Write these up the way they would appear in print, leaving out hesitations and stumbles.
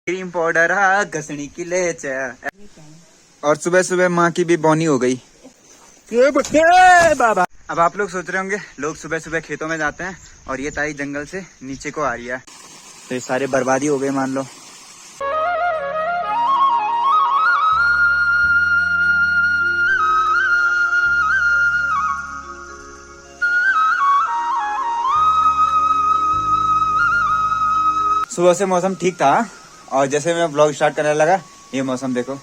Cream powder घसनी की ले। और सुबह सुबह माँ की भी बौनी हो गई। बाबा अब आप लोग सोच रहे होंगे लोग सुबह सुबह खेतों में जाते हैं और ये ताई जंगल से नीचे को आ रही है, तो ये सारे बर्बादी हो गए मान लो। सुबह से मौसम ठीक था और जैसे मैं ब्लॉग स्टार्ट करने लगा ये मौसम देखो।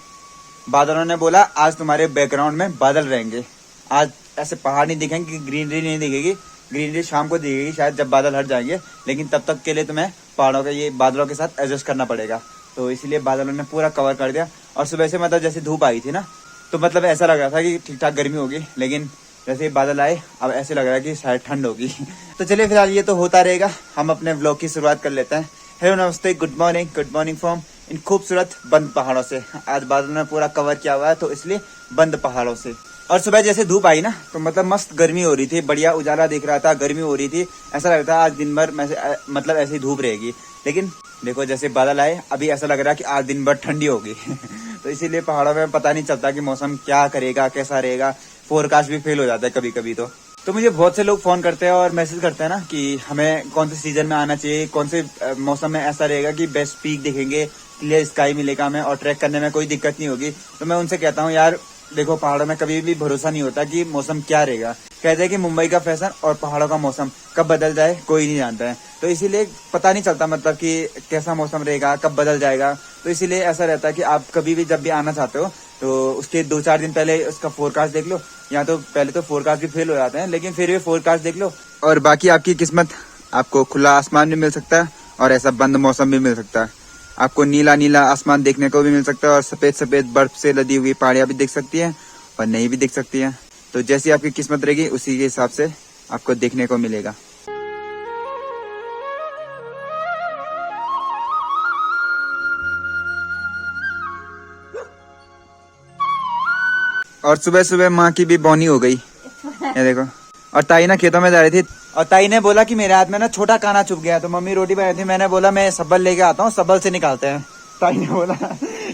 बादलों ने बोला आज तुम्हारे बैकग्राउंड में बादल रहेंगे, आज ऐसे पहाड़ नहीं दिखेंगे, ग्रीनरी नहीं दिखेगी। ग्रीनरी शाम को दिखेगी शायद जब बादल हट जाएंगे, लेकिन तब तक के लिए तुम्हें पहाड़ों के ये बादलों के साथ एडजस्ट करना पड़ेगा। तो इसीलिए बादलों ने पूरा कवर कर दिया। और सुबह से मतलब जैसे धूप आई थी ना, तो मतलब ऐसा लग रहा था कि ठीक ठाक गर्मी होगी, लेकिन जैसे बादल आए अब ऐसे लग रहा है कि शायद ठंड होगी। तो चलिए फिलहाल ये तो होता रहेगा, हम अपने व्लॉग की शुरुआत कर लेते हैं। हेलो नमस्ते, गुड मॉर्निंग फ्रॉम इन खूबसूरत बंद पहाड़ों से। आज बादल ने पूरा कवर किया हुआ है तो इसलिए बंद पहाड़ों से। और सुबह जैसे धूप आई ना तो मतलब मस्त गर्मी हो रही थी, बढ़िया उजाला दिख रहा था, गर्मी हो रही थी, ऐसा लग रहा था आज दिन भर मतलब ऐसी धूप रहेगी। लेकिन देखो जैसे बादल आए अभी ऐसा लग रहा है कि आज दिन भर ठंडी होगी। तो इसीलिए पहाड़ों में पता नहीं चलता कि मौसम क्या करेगा, कैसा रहेगा। फोरकास्ट भी फेल हो जाता है कभी कभी। तो मुझे बहुत से लोग फोन करते हैं और मैसेज करते हैं ना कि हमें कौन से सीजन में आना चाहिए, कौन से मौसम में ऐसा रहेगा कि बेस्ट पीक दिखेंगे, क्लियर स्काई मिलेगा हमें और ट्रैक करने में कोई दिक्कत नहीं होगी। तो मैं उनसे कहता हूँ यार देखो पहाड़ों में कभी भी भरोसा नहीं होता कि मौसम क्या रहेगा। कहते हैं कि मुंबई का फैशन और पहाड़ों का मौसम कब बदल जाए कोई नहीं जानता है, तो इसीलिए पता नहीं चलता मतलब कि कैसा मौसम रहेगा, कब बदल जाएगा। तो इसीलिए ऐसा रहता है कि आप कभी भी जब भी आना चाहते हो तो उसके 2-4 दिन पहले उसका फोरकास्ट देख लो, या तो पहले तो फोरकास्ट भी फेल हो जाते हैं लेकिन फिर भी फोरकास्ट देख लो। और बाकी आपकी किस्मत, आपको खुला आसमान भी मिल सकता है और ऐसा बंद मौसम भी मिल सकता है। आपको नीला नीला आसमान देखने को भी मिल सकता है और सफेद सफेद बर्फ से लदी हुई पहाड़ियां भी दिख सकती हैं और नहीं भी दिख सकती हैं। तो जैसी आपकी किस्मत रहेगी उसी के हिसाब से आपको देखने को मिलेगा। और सुबह सुबह माँ की भी बौनी हो गई, ये देखो। और ताई ना खेतों में जा रही थी और ताई ने बोला कि मेरे हाथ में ना छोटा काना चुभ गया, तो मम्मी रोटी बना रही थी। मैंने बोला मैं सबल लेके आता हूँ, सबल से निकालते हैं। ताई ने बोला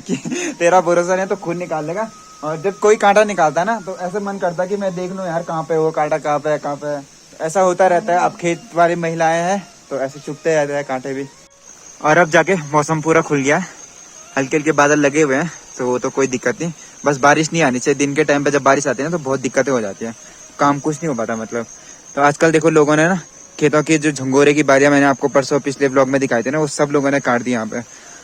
कि तेरा भरोसा नहीं तो खुद निकाल लेगा। और जब कोई कांटा निकालता है ना तो ऐसे मन करता है कि मैं देख लूं यार कहाँ पे वो कांटा, कहाँ पे। ऐसा होता रहता है। अब खेत वाली महिलाएं हैं तो ऐसे चुभते रहते हैं कांटे भी। और अब जाके मौसम पूरा खुल गया है, हल्के हल्के बादल लगे हुए हैं, तो वो तो कोई दिक्कत नहीं। बस बारिश नहीं आनी चाहिए। दिन के टाइम पे जब बारिश आती है ना तो बहुत दिक्कतें हो जाती हैं, काम कुछ नहीं हो पाता मतलब। तो आजकल देखो लोगों ने ना खेतों की जो झंगोरे की बारियां मैंने आपको परसों पिछले ब्लॉग में दिखाई थी ना, वो सब लोगों ने काट दी यहाँ पे।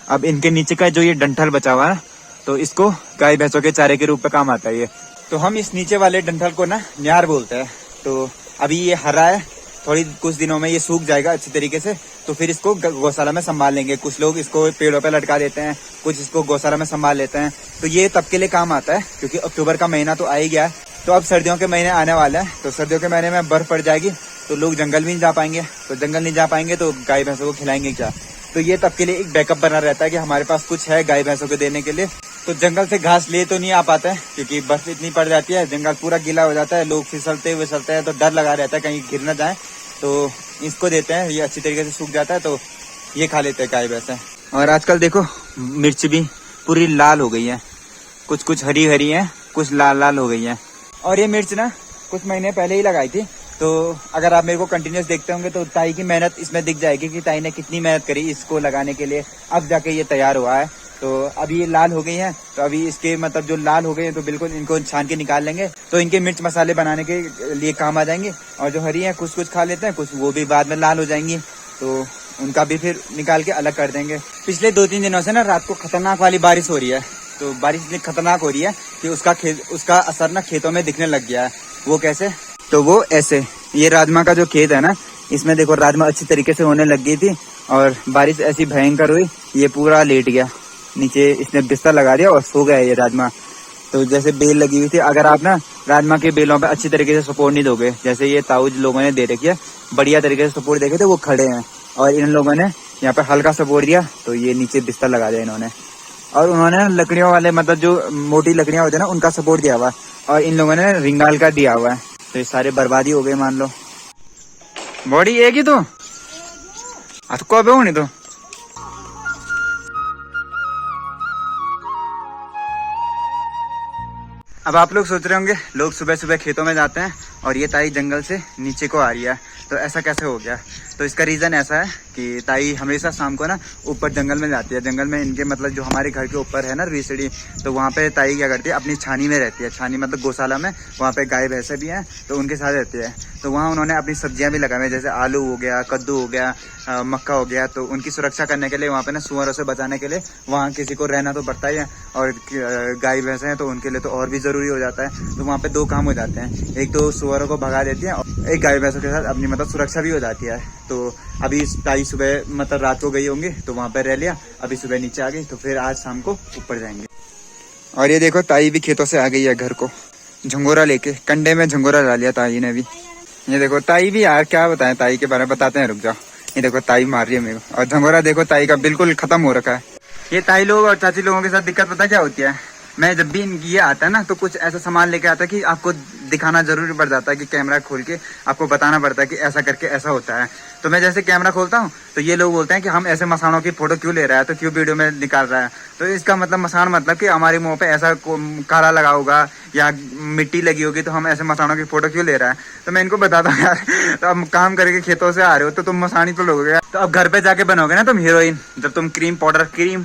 अब इनके नीचे का जो ये डंठल बचा हुआ है तो इसको गाय भैंसों के चारे के रूप में काम आता है ये। तो हम इस नीचे वाले डंठल को ना न्यार बोलते हैं। तो अभी ये हरा है, थोड़ी कुछ दिनों में ये सूख जाएगा अच्छी तरीके से, तो फिर इसको गौशाला में संभाल लेंगे। कुछ लोग इसको पेड़ों पे लटका देते हैं, कुछ इसको गौशाला में संभाल लेते हैं। तो ये तब के लिए काम आता है क्योंकि अक्टूबर का महीना तो आ ही गया है, तो अब सर्दियों के महीने आने वाले हैं। तो सर्दियों के महीने में बर्फ पड़ जाएगी तो लोग जंगल भी नहीं जा पाएंगे, तो जंगल नहीं जा पाएंगे तो गाय भैंसों को खिलाएंगे क्या। तो ये तब के लिए एक बैकअप बना रहता है कि हमारे पास कुछ है गाय भैंसों को देने के लिए। तो जंगल से घास ले तो नहीं आ पाते हैं क्योंकि बर्फ इतनी पड़ जाती है, जंगल पूरा गीला हो जाता है, लोग फिसलते हैं तो डर लगा रहता है कहीं गिर न जाए। तो इसको देते हैं, ये अच्छी तरीके से सूख जाता है तो ये खा लेते हैं गाय भैंस। और आजकल देखो मिर्च भी पूरी लाल हो गई है, कुछ हरी हरी है, कुछ लाल लाल हो गई है। और ये मिर्च ना कुछ महीने पहले ही लगाई थी, तो अगर आप मेरे को कंटिन्यूस देखते होंगे तो ताई की मेहनत इसमें दिख जाएगी कि ताई ने कितनी मेहनत करी इसको लगाने के लिए, अब जाके ये तैयार हुआ है। तो अभी ये लाल हो गई हैं, तो अभी इसके मतलब जो लाल हो गए हैं तो बिल्कुल इनको छान के निकाल लेंगे, तो इनके मिर्च मसाले बनाने के लिए काम आ जाएंगे। और जो हरी हैं कुछ खा लेते हैं, कुछ वो भी बाद में लाल हो जाएंगी, तो उनका भी फिर निकाल के अलग कर देंगे। पिछले 2-3 दिनों से ना रात को खतरनाक वाली बारिश हो रही है, तो बारिश इतनी खतरनाक हो रही है कि उसका असर ना खेतों में दिखने लग गया है। वो कैसे? तो वो ऐसे, ये राजमा का जो खेत है ना, इसमें देखो राजमा अच्छी तरीके से होने लग गई थी और बारिश ऐसी भयंकर हुई, ये पूरा लेट गया नीचे, इसने बिस्तर लगा दिया और सो गया ये राजमा। तो जैसे बेल लगी हुई थी, अगर आप ना राजमा के बेलों पे अच्छी तरीके से सपोर्ट नहीं दोगे, जैसे ये ताऊज लोगों ने दे रखी है, बढ़िया तरीके से सपोर्ट देखे थे, वो खड़े हैं और इन लोगों ने यहाँ पे हल्का सपोर्ट दिया तो ये नीचे बिस्तर लगा दिया इन्होंने। और उन्होंने लकड़ियों वाले मतलब जो मोटी लकड़ियां होती है ना उनका सपोर्ट दिया हुआ है, और इन लोगों ने रिंगाल का दिया हुआ है। तो ये सारे बर्बादी हो गए मान लो। बॉडी एक ही तो अतको होनी तो अब आप लोग सोच रहे होंगे लोग सुबह सुबह खेतों में जाते हैं और ये ताई जंगल से नीचे को आ रही है, तो ऐसा कैसे हो गया? तो इसका रीज़न ऐसा है कि ताई हमेशा शाम को ना ऊपर जंगल में जाती है। जंगल में इनके मतलब जो हमारे घर के ऊपर है ना रिसड़ी, तो वहाँ पे ताई क्या करती है, अपनी छानी में रहती है। छानी मतलब गौशाला में, वहाँ पे गाय भैंसे भी हैं तो उनके साथ रहती है। तो वहाँ उन्होंने अपनी सब्जियाँ भी लगाई हैं, जैसे आलू हो गया, कद्दू हो गया, मक्का हो गया। तो उनकी सुरक्षा करने के लिए वहाँ पे ना सुअरों से बचाने के लिए वहाँ किसी को रहना तो पड़ता ही है, और गाय भैंसे हैं तो उनके लिए तो और भी ज़रूरी हो जाता है। तो वहाँ पे दो काम हो जाते हैं, एक तो सुअरों को भगा देती है और एक गाय भैंसों के साथ अपनी मतलब सुरक्षा भी हो जाती है। तो अभी ताई सुबह मतलब रात को गई होंगी तो वहाँ पर रह लिया, अभी सुबह नीचे आ गई, तो फिर आज शाम को ऊपर जाएंगे। और ये देखो ताई भी खेतों से आ गई है घर को, झंगोरा लेके, कंडे में झंगोरा डाल लिया ताई ने भी। ये देखो ताई भी, यार क्या बताएं ताई के बारे में, बताते हैं, रुक जाओ। ये देखो ताई मार रही है मेरे को, और झंगोरा देखो ताई का बिल्कुल खत्म हो रखा है। ये ताई लोग और चाची लोगों के साथ दिक्कत पता क्या होती है, मैं जब भी ये आता है ना तो कुछ ऐसा सामान लेके आता है कि आपको दिखाना जरूरी पड़ जाता है, कि कैमरा खोल के आपको बताना पड़ता है कि ऐसा करके ऐसा होता है। तो मैं जैसे कैमरा खोलता हूँ तो ये लोग बोलते हैं कि हम ऐसे मसानों की फोटो क्यों ले रहा है, तो क्यों वीडियो में निकाल रहा है। तो इसका मतलब मसान मतलब कि हमारे मुंह पे ऐसा काला लगा होगा या मिट्टी लगी होगी, तो हम ऐसे मसानों की फोटो क्यों ले रहा है। तो मैं इनको बताता हूँ यार, तो अब काम करके खेतों से आ रहे हो तो तुम मसानी तो लोगे, तो अब घर पे जाके बनोगे ना तुम हीरोइन, जब तुम क्रीम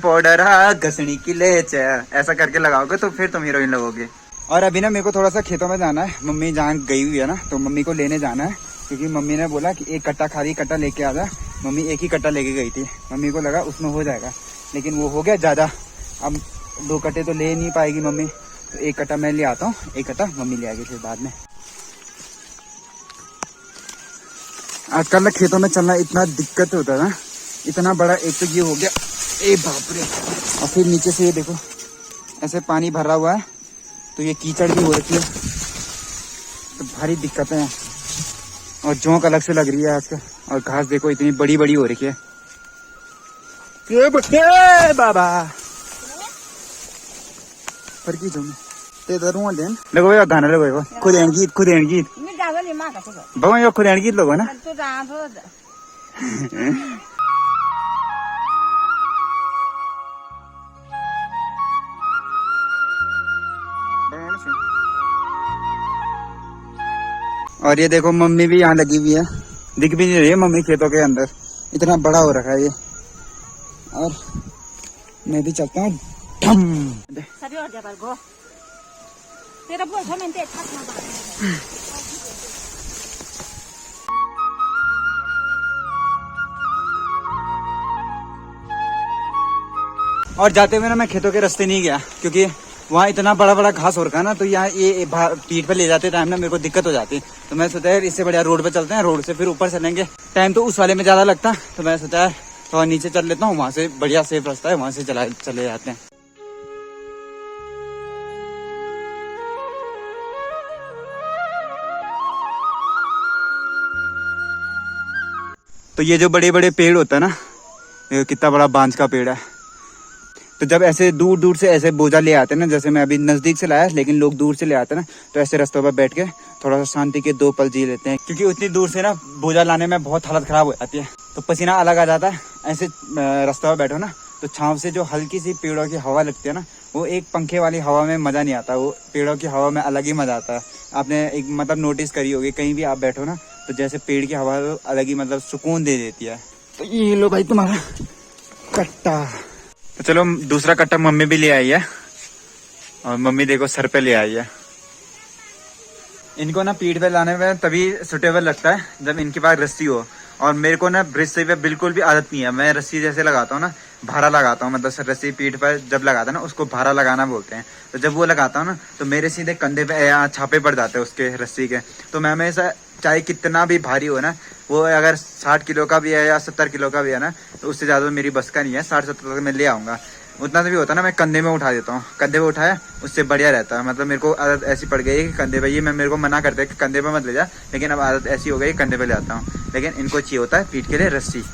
पाउडर घसनी की लेच ऐसा करके लगाओगे तो फिर तुम हीरोइन लगोगे। और अभी ना मेरे को थोड़ा सा खेतों में जाना है, मम्मी जहाँ गई हुई है ना तो मम्मी को लेने जाना है, क्योंकि मम्मी ने बोला कि एक कट्टा खाली कट्टा लेके आ जा। मम्मी एक ही कट्टा लेके गई थी, मम्मी को लगा उसमें हो जाएगा, लेकिन वो हो गया ज़्यादा। अब 2 कट्टे तो ले नहीं पाएगी मम्मी, तो एक कट्टा मैं ले आता हूँ, एक कट्टा मम्मी ले आएगी फिर बाद में। आजकल ना खेतों में चलना इतना दिक्कत होता है ना, इतना बड़ा एक तो ये हो गया, ए बाप रे, और फिर नीचे से ये देखो ऐसे पानी भरा हुआ है, तो ये कीचड़ भी हो रखी है, तो भारी दिक्कतें हैं। और जोंक अलग से लग रही है आजकल, और घास देखो इतनी बड़ी बड़ी हो रखी है। बाबा पर की तुम ते दरुआ देन लगो यो गाना लगो यो खुद गीत बाबा यो खुद गीत लगो ना। और ये देखो मम्मी भी यहाँ लगी हुई है, दिख भी नहीं रही है मम्मी खेतों के अंदर, इतना बड़ा हो रखा है ये। और मैं भी चलता हूँ। और जाते हुए ना मैं खेतों के रास्ते नहीं गया, क्योंकि वहाँ इतना बड़ा बड़ा घास हो रखा है ना, तो यहाँ ये पीठ पे ले जाते टाइम ना मेरे को दिक्कत हो जाती। तो मैं सोचा यार इससे बढ़िया रोड पे चलते हैं, रोड से फिर ऊपर चलेंगे, टाइम तो उस वाले में ज़्यादा लगता। तो मैं सोचा है थोड़ा नीचे चल लेता हूँ, वहाँ से बढ़िया सेफ रास्ता है, वहाँ से चले जाते हैं। तो ये जो बड़े बड़े पेड़ होता है ना, ये कितना बड़ा बांज का पेड़ है, तो जब ऐसे दूर दूर से ऐसे बोझा ले आते हैं ना, जैसे मैं अभी नज़दीक से लाया लेकिन लोग दूर से ले आते हैं ना, तो ऐसे रास्तों पर बैठ के थोड़ा सा शांति के 2 पल जी लेते हैं, क्योंकि उतनी दूर से ना बोझा लाने में बहुत हालत ख़राब हो जाती है, तो पसीना अलग आ जाता है। ऐसे रास्ते पर बैठो ना तो छाँव से जो हल्की सी पेड़ों की हवा लगती है ना, वो एक पंखे वाली हवा में मज़ा नहीं आता, वो पेड़ों की हवा में अलग ही मज़ा आता है। आपने एक मतलब नोटिस करी होगी, कहीं भी आप बैठो ना तो जैसे पेड़ की हवा अलग ही मतलब सुकून दे देती है। तो ये लो भाई तुम्हारा कट्टा। तो चलो दूसरा कट्टा मम्मी भी ले आई है, और मम्मी देखो सर पे ले आई है। इनको ना पीठ पे लाने में तभी सुटेबल लगता है जब इनके पास रस्सी हो, और मेरे को ना रस्सी पे बिल्कुल भी आदत नहीं है। मैं रस्सी जैसे लगाता हूँ ना, भारा लगाता हूँ, मतलब रस्सी पीठ पर जब लगाता है ना उसको भारा लगाना बोलते हैं। तो जब वो लगाता हूँ ना तो मेरे सीधे कंधे पे या छापे पड़ जाते हैं उसके रस्सी के। तो मैं हमेशा चाहे कितना भी भारी हो ना, वो अगर 60 किलो का भी है या 70 किलो का भी है ना, तो उससे ज़्यादा मेरी बस का नहीं है, 60-70 तक मैं ले आऊँगा। उतना तो भी होता है ना, मैं कंधे में उठा देता हूँ, कंधे पे उठाया उससे बढ़िया रहता है। मतलब मेरे को आदत ऐसी पड़ गई है कि कंधे पे, ये मैं मेरे को मना करते हैं कि कंधे पे मत ले जा, लेकिन अब आदत ऐसी हो गई कंधे पे ले आता हूँ। लेकिन इनको चाहिए होता है पीठ के लिए रस्सी।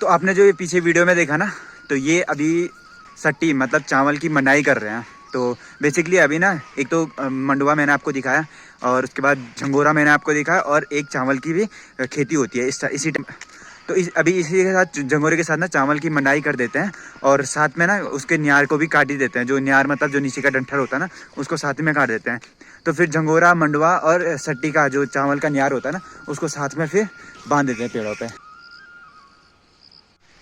तो आपने जो ये पीछे वीडियो में देखा ना, तो ये अभी सट्टी मतलब चावल की मंडाई कर रहे हैं। तो बेसिकली अभी ना एक तो मंडुआ मैंने आपको दिखाया, और उसके बाद झंगोरा मैंने आपको दिखाया, और एक चावल की भी खेती होती है इसी टाइम। तो अभी इसी के साथ झंगोरे के साथ ना चावल की मंडाई कर देते हैं, और साथ में ना उसके न्यार को भी काट ही देते हैं। जो न्यार मतलब जो नीचे का डंठल होता है ना, उसको साथ में काट देते हैं। तो फिर झंगोरा, मंडुआ और सट्टी का जो चावल का न्यार होता है ना, उसको साथ में फिर बांध देते हैं पेड़ों पे।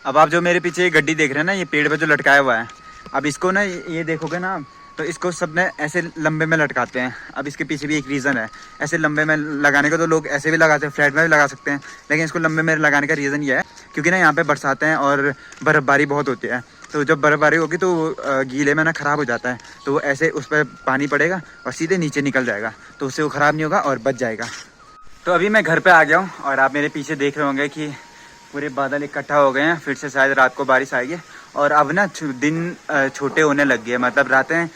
अब आप जो मेरे पीछे गड्डी देख रहे हैं ना, ये पेड़ पे जो लटकाया हुआ है, अब इसको ना ये देखोगे ना, तो इसको सब ने ऐसे लंबे में लटकाते हैं। अब इसके पीछे भी एक रीज़न है ऐसे लंबे में लगाने का। तो लोग ऐसे भी लगाते हैं, फ्लैट में भी लगा सकते हैं, लेकिन इसको लंबे में लगाने का रीज़न ये है क्योंकि ना यहाँ पे बरसातें हैं और बर्फ़बारी बहुत होती है। तो जब बर्फ़बारी होगी तो गीले में ना ख़राब हो जाता है, तो वो ऐसे उस पर पानी पड़ेगा और सीधे नीचे निकल जाएगा, तो उससे वो ख़राब नहीं होगा और बच जाएगा। तो अभी मैं घर पर आ गया हूँ, और आप मेरे पीछे देख रहे होंगे कि पूरे बादल इकट्ठा हो गए हैं। फिर से शायद रात को बारिश आएगी, और अब ना दिन छोटे होने लग गए, मतलब रातें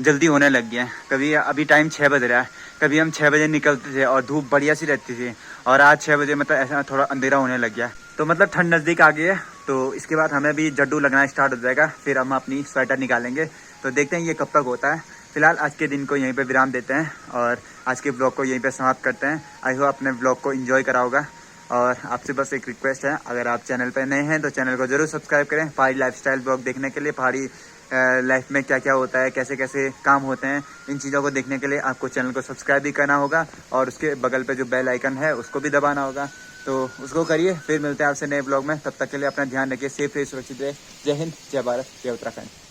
जल्दी होने लग गई हैं। कभी अभी टाइम 6 बज रहा है, कभी हम 6 बजे निकलते थे और धूप बढ़िया सी रहती थी, और आज 6 बजे मतलब ऐसा थोड़ा अंधेरा होने लग गया। तो मतलब ठंड नज़दीक आ गई है, तो इसके बाद हमें भी जड्डू लगना स्टार्ट हो जाएगा। फिर हम अपनी स्वेटर निकालेंगे, तो देखते हैं ये कब तक होता है। फिलहाल आज के दिन को यहीं पे विराम देते हैं, और आज के ब्लॉग को यहीं पे समाप्त करते हैं। आई होप अपने ब्लॉग को एंजॉय करा होगा, और आपसे बस एक रिक्वेस्ट है, अगर आप चैनल पर नए हैं तो चैनल को जरूर सब्सक्राइब करें पहाड़ी लाइफस्टाइल ब्लॉग देखने के लिए। पहाड़ी लाइफ में क्या क्या होता है, कैसे कैसे काम होते हैं, इन चीज़ों को देखने के लिए आपको चैनल को सब्सक्राइब भी करना होगा, और उसके बगल पे जो बेल आइकन है उसको भी दबाना होगा। तो उसको करिए। फिर मिलते हैं आपसे नए ब्लॉग में, तब तक के लिए अपना ध्यान रखिए, सेफ रहिए, सुरक्षित रहिए। जय हिंद, जय भारत, जय उत्तराखंड।